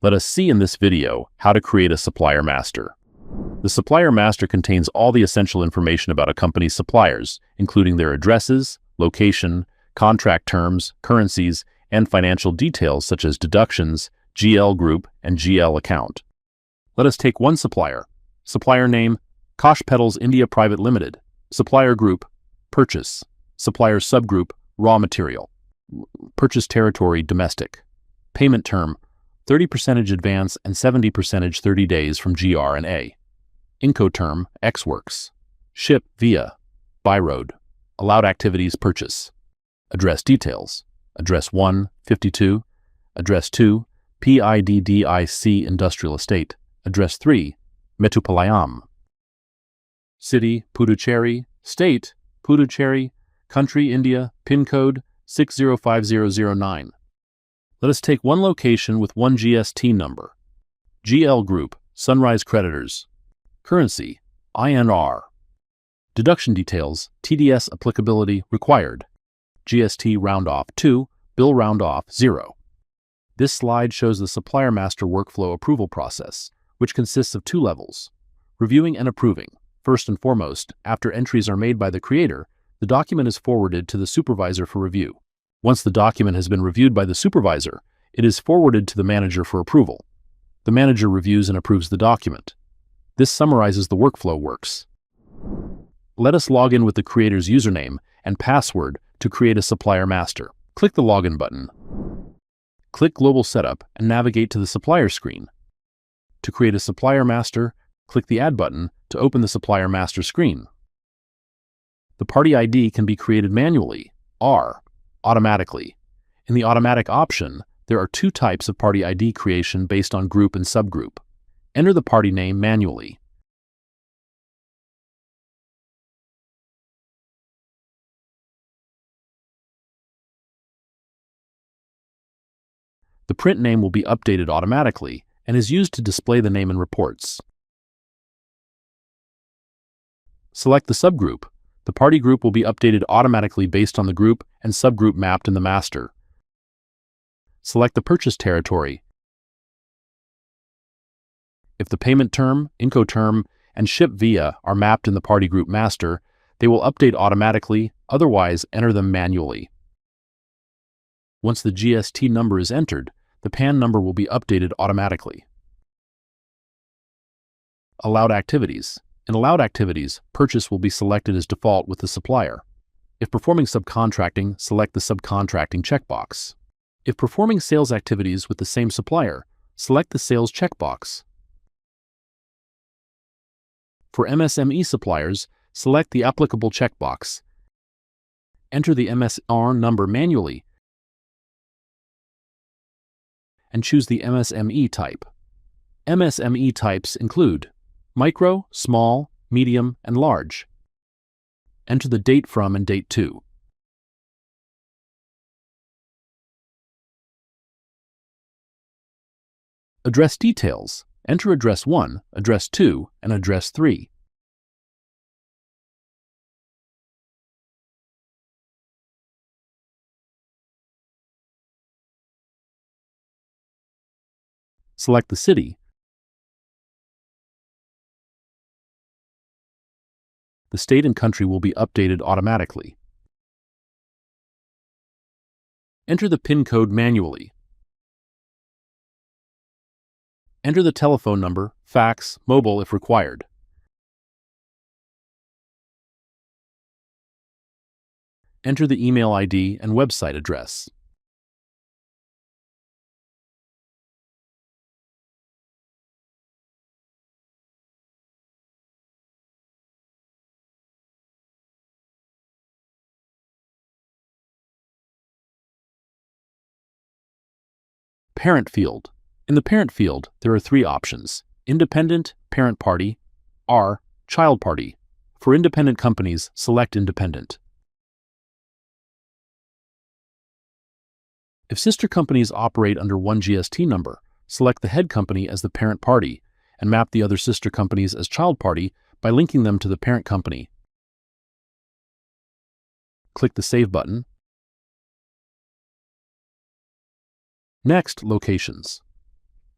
Let us see in this video how to create a supplier master. The supplier master contains all the essential information about a company's suppliers, including their addresses, location, contract terms, currencies, and financial details such as deductions, GL group, and GL account. Let us take one supplier. Supplier name, Kosh Petals India Private Limited. Supplier group, purchase. Supplier subgroup, raw material. Purchase territory, domestic. Payment term, 30% advance and 70% 30 days from GR and A. Incoterm, X-Works. Ship via, by road. Allowed activities, purchase. Address details. Address 1, 52. Address 2, PIDDIC Industrial Estate. Address 3, Mettupalayam. City, Puducherry. State, Puducherry. Country, India. PIN code, 605009. Let us take one location with one GST number. GL Group, Sunrise Creditors. Currency, INR. Deduction details, TDS applicability required. GST round off 2, bill round off 0. This slide shows the supplier master workflow approval process, which consists of 2 levels. Reviewing and approving. First and foremost, after entries are made by the creator, the document is forwarded to the supervisor for review. Once the document has been reviewed by the supervisor, it is forwarded to the manager for approval. The manager reviews and approves the document. This summarizes the workflow works. Let us log in with the creator's username and password to create a supplier master. Click the Login button. Click Global Setup and navigate to the supplier screen. To create a supplier master, click the Add button to open the supplier master screen. The party ID can be created manually, or automatically. In the automatic option, there are 2 types of party ID creation based on group and subgroup. Enter the party name manually. The print name will be updated automatically and is used to display the name in reports. Select the subgroup. The party group will be updated automatically based on the group and subgroup mapped in the master. Select the purchase territory. If the payment term, Incoterm, and ship via are mapped in the party group master, they will update automatically, otherwise enter them manually. Once the GST number is entered, the PAN number will be updated automatically. Allowed activities. In allowed activities, purchase will be selected as default with the supplier. If performing subcontracting, select the subcontracting checkbox. If performing sales activities with the same supplier, select the sales checkbox. For MSME suppliers, select the applicable checkbox. Enter the MSR number manually and choose the MSME type. MSME types include micro, small, medium, and large. Enter the date from and date to. Address details. Enter address 1, address 2, and address 3. Select the city. The state and country will be updated automatically. Enter the PIN code manually. Enter the telephone number, fax, mobile if required. Enter the email ID and website address. Parent field. In the parent field, there are 3 options: independent, parent party, or child party. For independent companies, select independent. If sister companies operate under one GST number, select the head company as the parent party and map the other sister companies as child party by linking them to the parent company. Click the Save button. Next, locations.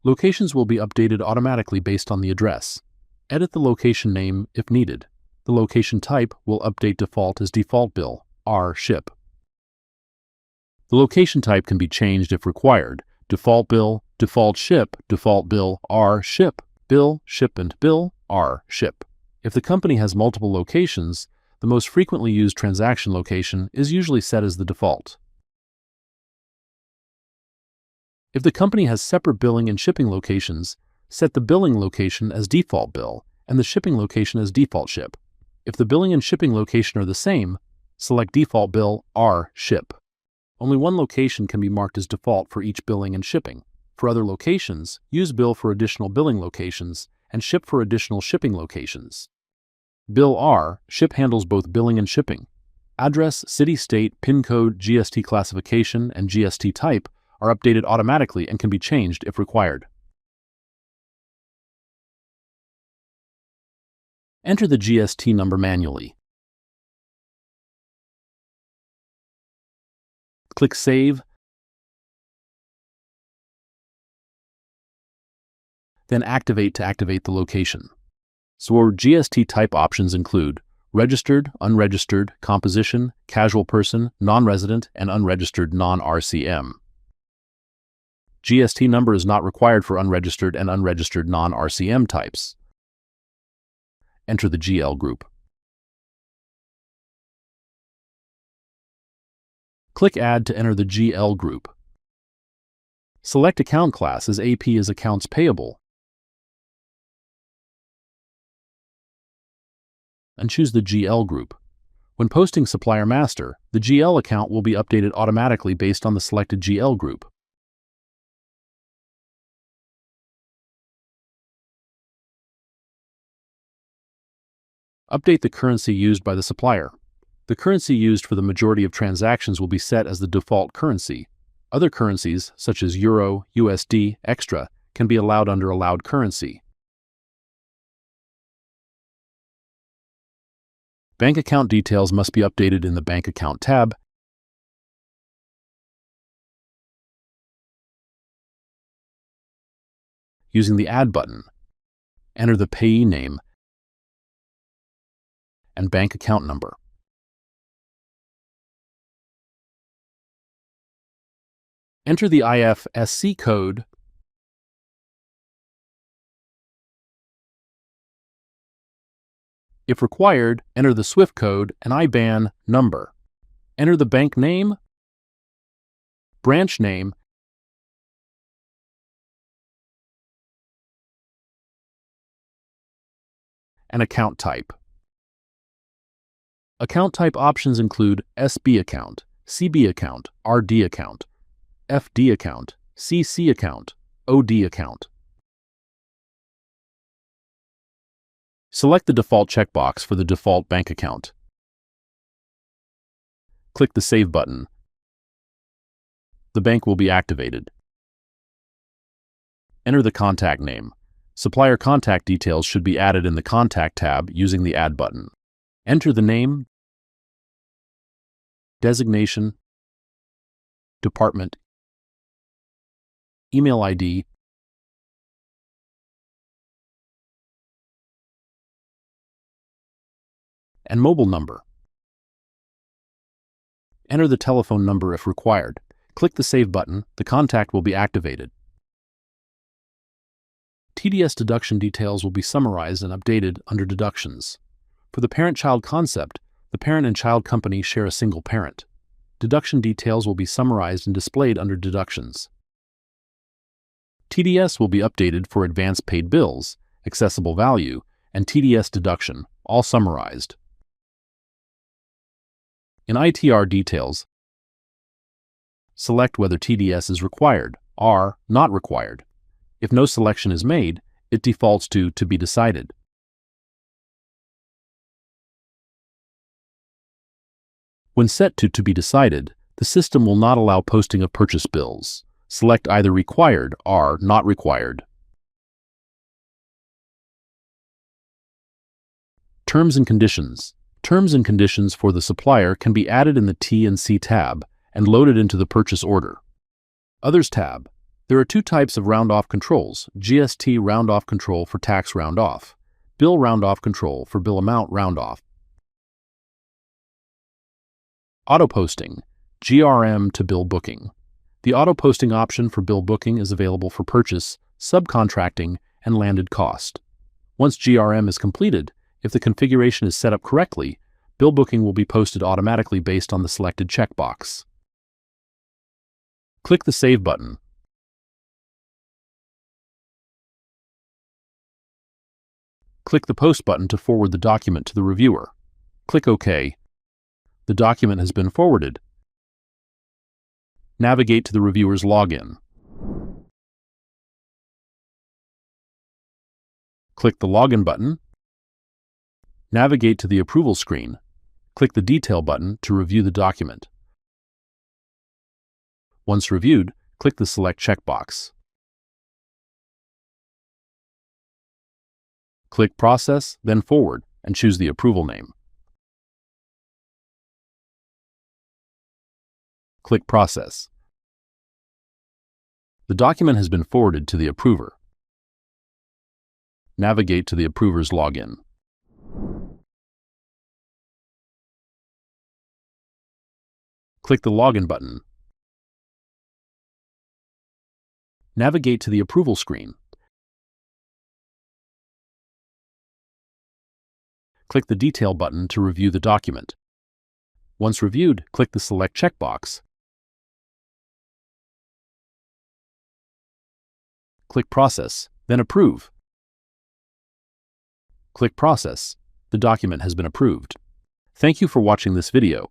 Locations will be updated automatically based on the address. Edit the location name if needed. The location type will update default as default bill, R ship. The location type can be changed if required. Default bill, default ship, default bill, R ship, bill, shipment, bill, R ship. If the company has multiple locations, the most frequently used transaction location is usually set as the default. If the company has separate billing and shipping locations, set the billing location as default bill and the shipping location as default ship. If the billing and shipping location are the same, select default bill, R ship. Only one location can be marked as default for each billing and shipping. For other locations, use bill for additional billing locations and ship for additional shipping locations. Bill R ship handles both billing and shipping. Address, city, state, PIN code, GST classification, and GST type are updated automatically and can be changed if required. Enter the GST number manually. Click Save, then Activate to activate the location. So our GST type options include registered, unregistered, composition, casual person, non-resident, and unregistered non-RCM. GST number is not required for unregistered and unregistered non-RCM types. Enter the GL group. Click Add to enter the GL group. Select account class as AP is accounts payable, and choose the GL group. When posting Supplier Master, the GL account will be updated automatically based on the selected GL group. Update the currency used by the supplier. The currency used for the majority of transactions will be set as the default currency. Other currencies, such as Euro, USD, Extra, can be allowed under Allowed Currency. Bank account details must be updated in the Bank Account tab. Using the Add button, enter the payee name and bank account number. Enter the IFSC code If required, enter the SWIFT code and IBAN number. Enter the bank name, branch name, and account type. Account type options include SB account, CB account, RD account, FD account, CC account, OD account. Select the default checkbox for the default bank account. Click the Save button. The bank will be activated. Enter the contact name. Supplier contact details should be added in the Contact tab using the Add button. Enter the name, designation, department, email ID, and mobile number. Enter the telephone number if required. Click the Save button. The contact will be activated. TDS deduction details will be summarized and updated under Deductions. For the parent-child concept, the parent and child company share a single parent. Deduction details will be summarized and displayed under Deductions. TDS will be updated for advance paid bills, accessible value, and TDS deduction, all summarized. In ITR details, select whether TDS is required, or not required. If no selection is made, it defaults to be decided. When set to be decided, the system will not allow posting of purchase bills. Select either required or not required. Terms and conditions. Terms and conditions for the supplier can be added in the T&C tab and loaded into the purchase order. Others tab. There are two types of round-off controls: GST round-off control for tax round-off, bill round-off control for bill amount round-off. Auto-posting, GRM to bill booking. The auto-posting option for bill booking is available for purchase, subcontracting, and landed cost. Once GRM is completed, if the configuration is set up correctly, bill booking will be posted automatically based on the selected checkbox. Click the Save button. Click the Post button to forward the document to the reviewer. Click OK. The document has been forwarded. Navigate to the reviewer's login. Click the Login button. Navigate to the Approval screen. Click the Detail button to review the document. Once reviewed, click the Select checkbox. Click Process, then Forward, and choose the approval name. Click Process. The document has been forwarded to the approver. Navigate to the approver's login. Click the Login button. Navigate to the Approval screen. Click the Detail button to review the document. Once reviewed, click the Select checkbox. Click Process, then Approve. Click Process. The document has been approved. Thank you for watching this video.